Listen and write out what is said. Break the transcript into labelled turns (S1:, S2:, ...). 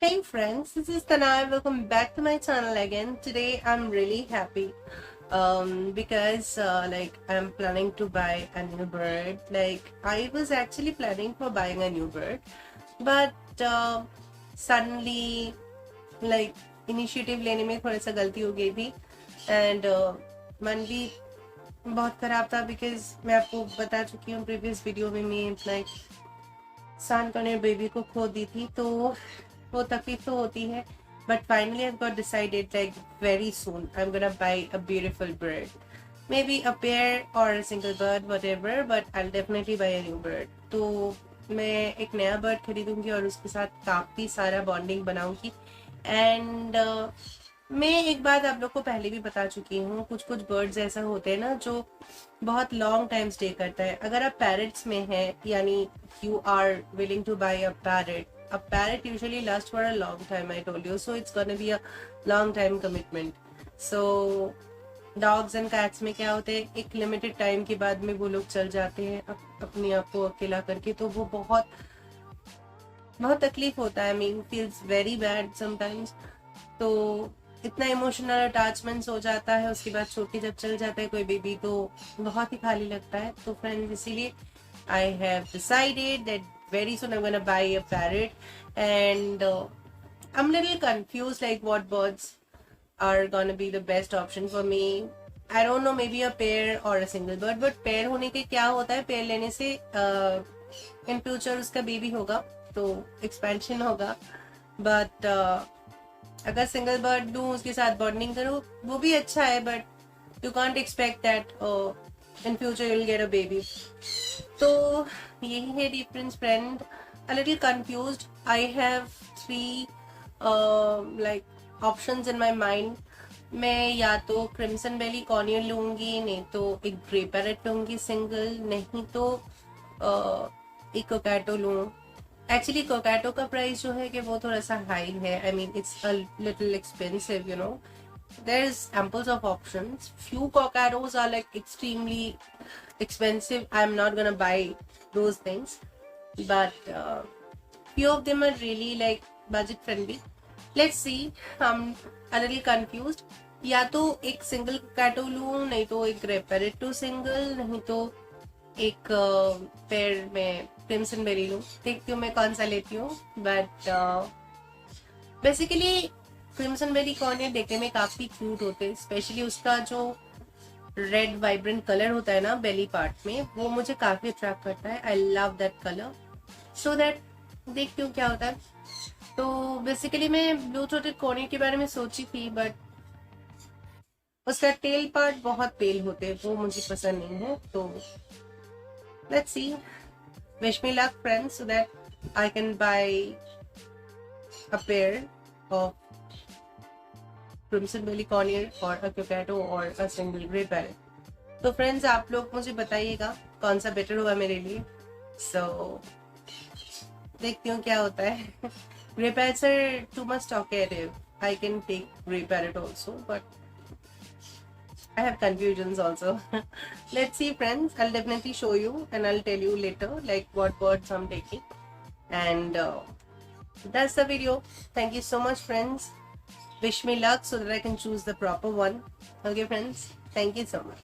S1: Hey friends, this is Tanai. Welcome back to my channel again. Today I'm really happy because I'm planning to buy a new bird. Like I was actually planning for buying a new bird, but suddenly like initiative लेने में थोड़ा सा गलती हो गई थी and मन भी बहुत खराब था because मैं आपको बता चुकी हूँ previous वीडियो में मैं अपना sunconure बेबी को खो दी थी तो वो तकलीफ तो होती है but finally I've got decided like very soon I'm gonna buy a beautiful bird, maybe a pair or a single bird whatever, but I'll definitely buy a new bird. तो मैं एक नया बर्ड खरीदूंगी और उसके साथ काफी सारा बॉन्डिंग बनाऊंगी एंड मैं एक बात आप लोग को पहले भी बता चुकी हूँ, कुछ कुछ बर्ड्स ऐसा होते हैं ना जो बहुत लॉन्ग टाइम स्टे करता है. अगर आप पैरट्स में हैं यानी you are willing to buy a parrot usually lasts for a long time, I told you, so it's gonna be a long time commitment. So dogs and cats में क्या होते हैं, एक लिमिटेड टाइम के बाद में वो लोग चल जाते हैं अपने आप को अकेला करके, तो वो बहुत बहुत तकलीफ होता है. I mean feels very bad sometimes. तो इतना इमोशनल अटैचमेंट्स हो जाता है, उसके बाद छोटी जब चल जाता है कोई बेबी तो बहुत ही खाली लगता है. तो फ्रेंड्स इसीलिए I have decided that very soon I'm gonna buy a parrot and I'm a little confused like what birds are gonna be the best option for me. I don't know, maybe a pair or a single bird, but pair होने के क्या होता है, pair लेने से in future उसका baby होगा तो expansion होगा, but अगर single bird लूँ उसके साथ bonding करूँ वो भी अच्छा है, but you can't expect that in future you'll get a baby. तो यही है difference friend. a little confused. I have three like options in my mind. मैं या तो क्रिम्सन बेली कॉर्नियर लूंगी, नहीं तो एक ग्रे पैरेट लूंगी सिंगल, नहीं तो एक कोकैटो लूं. एक्चुअली कोकैटो का प्राइस जो है कि वो थोड़ा सा हाई है. I mean it's a little expensive, you know. There's amples of options. Few cockatoos are like extremely expensive. I'm not gonna buy those things, but few of them are really like budget friendly. Let's see. I'm a little confused. या तो एक single कोकैटो लूं, नहीं तो एक grey parrot to single, नहीं तो एक पेयर में क्रिम्सन बेरी लूं. देखती हूँ मैं कौन सा लेती हूँ. बट बेसिकली क्रिम्सन बेरी कॉर्नियर देखने में काफी क्यूट होते हैं, स्पेशली उसका जो रेड वाइब्रेंट कलर होता है ना बेली पार्ट में, वो मुझे काफी अट्रैक्ट करता है. I love that colour. So that देखती हूँ क्या होता है. तो बेसिकली मैं ब्लू थ्रोटेड कॉर्नियर के बारे में सोची थी, बट उसका टेल पार्ट बहुत पेल होते हैं, वो मुझे पसंद नहीं है. तो let's see. Wish me luck friends, so that I can buy a pair of crimson belly conure और अ कोकैटो और अ सिंगल ग्रे पैरेट. तो फ्रेंड्स आप लोग मुझे बताइएगा कौन सा बेटर होगा मेरे लिए. सो देखती हूँ क्या होता है. Grey parrots are too much talkative. I can take grey parrot also, but I have confusions also. Let's see friends, I'll definitely show you and I'll tell you later like what birds I'm taking. And that's the video. Thank you so much friends. Wish me luck so that I can choose the proper one. Okay friends, thank you so much.